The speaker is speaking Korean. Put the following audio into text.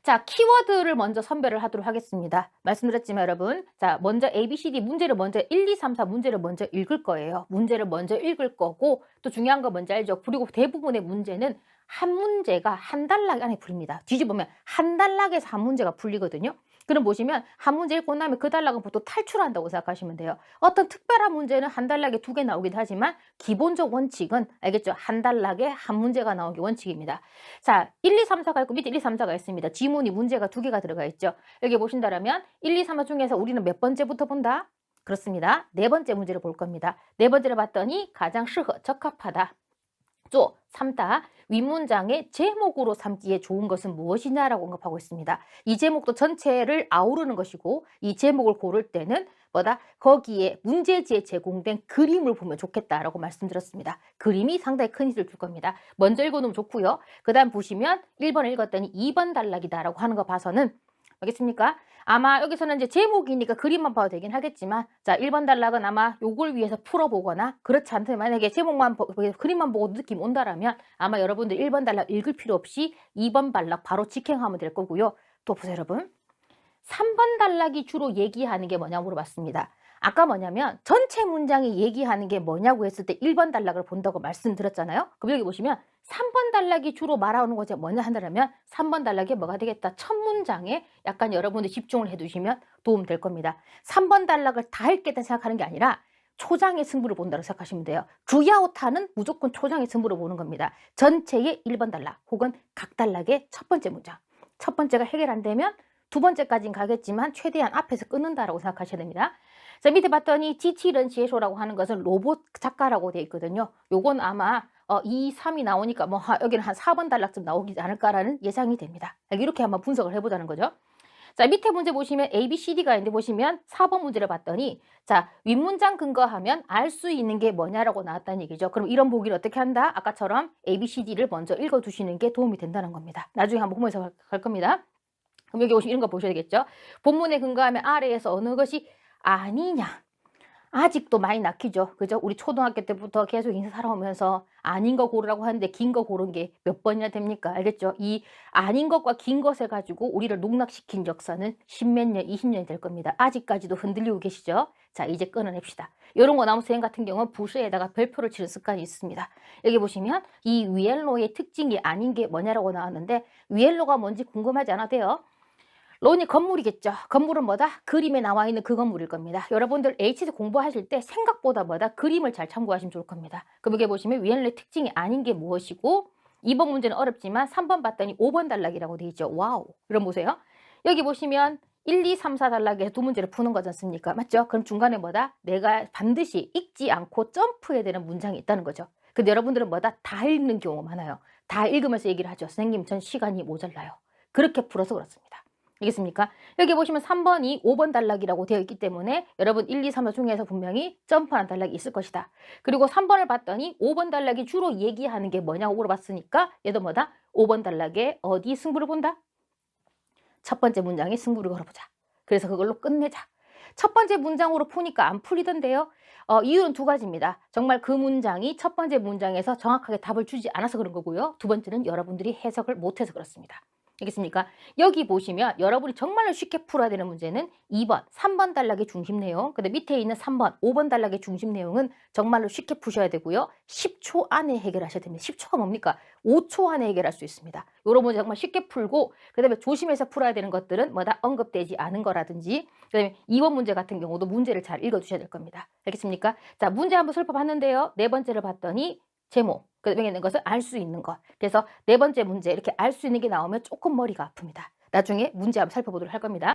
자, 키워드를 먼저 선별을 하도록 하겠습니다. 말씀드렸지만 여러분, 자, 먼저 ABCD 문제를 먼저 1, 2, 3, 4 문제를 먼저 읽을 거예요. 문제를 먼저 읽을 거고, 또 중요한 거 뭔지 알죠? 그리고 대부분의 문제는 한 문제가 한 단락 안에 풀립니다. 뒤집으면 한 단락에서 한 문제가 풀리거든요. 그럼 보시면 한 문제 읽고 나면 그 단락은 보통 탈출한다고 생각하시면 돼요. 어떤 특별한 문제는 한 단락에 2개 나오기도 하지만 기본적 원칙은 알겠죠? 한 단락에 한 문제가 나오기 원칙입니다. 자, 1, 2, 3, 4가 있고 밑에 1, 2, 3, 4가 있습니다. 지문이 문제가 2개가 들어가 있죠. 여기 보신다면 1, 2, 3, 4 중에서 우리는 몇 번째부터 본다? 그렇습니다. 네 번째 문제를 볼 겁니다. 네 번째를 봤더니 가장 적합하다. 또 3다. 윗문장의 제목으로 삼기에 좋은 것은 무엇이냐라고 언급하고 있습니다. 이 제목도 전체를 아우르는 것이고 이 제목을 고를 때는 뭐다? 거기에 문제지에 제공된 그림을 보면 좋겠다라고 말씀드렸습니다. 그림이 상당히 큰 힘을 줄 겁니다. 먼저 읽어놓으면 좋고요. 그 다음 보시면 1번 읽었더니 2번 단락이다라고 하는 거 봐서는 알겠습니까? 아마 여기서는 이제 제목이니까 그림만 봐도 되긴 하겠지만 자 1번 단락은 아마 요걸 위해서 풀어보거나 그렇지 않다면 만약에 제목만 그림만 보고 느낌 온다라면 아마 여러분들 1번 단락 읽을 필요 없이 2번 단락 바로 직행하면 될 거고요. 또 보세요 여러분. 3번 단락이 주로 얘기하는 게 뭐냐고 물어봤습니다. 아까 뭐냐면 전체 문장이 얘기하는 게 뭐냐고 했을 때 1번 단락을 본다고 말씀드렸잖아요. 그럼 여기 보시면 3번 단락이 주로 말하는 것이 뭐냐 한다면 3번 단락이 뭐가 되겠다? 첫 문장에 약간 여러분들 집중을 해두시면 도움 될 겁니다. 3번 단락을 다 읽겠다 생각하는 게 아니라 초장의 승부를 본다고 생각하시면 돼요. 주야오타는 무조건 초장의 승부를 보는 겁니다. 전체의 1번 단락 혹은 각 단락의 첫 번째 문장. 첫 번째가 해결 안 되면 두 번째까지는 가겠지만 최대한 앞에서 끊는다라고 생각하셔야 됩니다. 자, 밑에 봤더니 지치런 지혜소라고 하는 것은 로봇 작가라고 되어 있거든요. 요건 아마 2, 3이 나오니까 뭐 여기는 한 4번 단락쯤 나오지 않을까라는 예상이 됩니다. 이렇게 한번 분석을 해보자는 거죠. 자, 밑에 문제 보시면 A, B, C, D가 있는데 보시면 4번 문제를 봤더니 자, 윗문장 근거하면 알 수 있는 게 뭐냐라고 나왔다는 얘기죠. 그럼 이런 보기를 어떻게 한다? 아까처럼 A, B, C, D를 먼저 읽어두시는 게 도움이 된다는 겁니다. 나중에 한번 보면서 갈 겁니다. 그럼 여기 오시면 이런 거 보셔야 되겠죠. 본문에 근거하면 아래에서 어느 것이 아니냐. 아직도 많이 nak히죠. 그죠? 우리 초등학교 때부터 계속 인생 살아오면서 아닌 거 고르라고 하는데 긴 거 고른 게 몇 번이나 됩니까? 알겠죠? 이 아닌 것과 긴 것을 가지고 우리를 농락시킨 역사는 10몇 년, 20년이 될 겁니다. 아직까지도 흔들리고 계시죠? 자, 이제 끊어냅시다. 이런 거 나무 선생 같은 경우는 부서에다가 별표를 치는 습관이 있습니다. 여기 보시면 이 위엘로의 특징이 아닌 게 뭐냐라고 나왔는데 위엘로가 뭔지 궁금하지 않아도 돼요. 론이 건물이겠죠. 건물은 뭐다? 그림에 나와 있는 그 건물일 겁니다. 여러분들 HSC 공부하실 때 생각보다 뭐다? 그림을 잘 참고하시면 좋을 겁니다. 그럼 여기 보시면 위엘로의 특징이 아닌 게 무엇이고 2번 문제는 어렵지만 3번 봤더니 5번 단락이라고 되어 있죠. 와우. 그럼 보세요. 여기 보시면 1, 2, 3, 4 단락에서 두 문제를 푸는 거지 않습니까? 맞죠? 그럼 중간에 뭐다? 내가 반드시 읽지 않고 점프해야 되는 문장이 있다는 거죠. 근데 여러분들은 뭐다? 다 읽는 경우가 많아요. 다 읽으면서 얘기를 하죠. 선생님, 전 시간이 모자라요. 그렇게 풀어서 그렇습니다. 알겠습니까? 여기 보시면 3번이 5번 단락이라고 되어 있기 때문에 여러분 1, 2, 3, 4 중에서 분명히 점프하는 단락이 있을 것이다. 그리고 3번을 봤더니 5번 단락이 주로 얘기하는 게 뭐냐고 물어봤으니까 얘도 뭐다? 5번 단락에 어디 승부를 본다? 첫 번째 문장에 승부를 걸어보자. 그래서 그걸로 끝내자. 첫 번째 문장으로 푸니까 안 풀리던데요. 이유는 두 가지입니다. 정말 그 문장이 첫 번째 문장에서 정확하게 답을 주지 않아서 그런 거고요. 두 번째는 여러분들이 해석을 못해서 그렇습니다. 알겠습니까? 여기 보시면 여러분이 정말로 쉽게 풀어야 되는 문제는 2번, 3번 단락의 중심 내용, 근데 밑에 있는 3번, 5번 단락의 중심 내용은 정말로 쉽게 푸셔야 되고요. 10초 안에 해결하셔야 됩니다. 10초가 뭡니까? 5초 안에 해결할 수 있습니다. 이런 문제 정말 쉽게 풀고 그 다음에 조심해서 풀어야 되는 것들은 뭐다? 언급되지 않은 거라든지 그 다음에 2번 문제 같은 경우도 문제를 잘 읽어두셔야 될 겁니다. 알겠습니까? 자, 문제 한번 살펴봤는데요. 네 번째를 봤더니 제목, 그 다음에 있는 것을 알 수 있는 것. 그래서 네 번째 문제 이렇게 알 수 있는 게 나오면 조금 머리가 아픕니다. 나중에 문제 한번 살펴보도록 할 겁니다.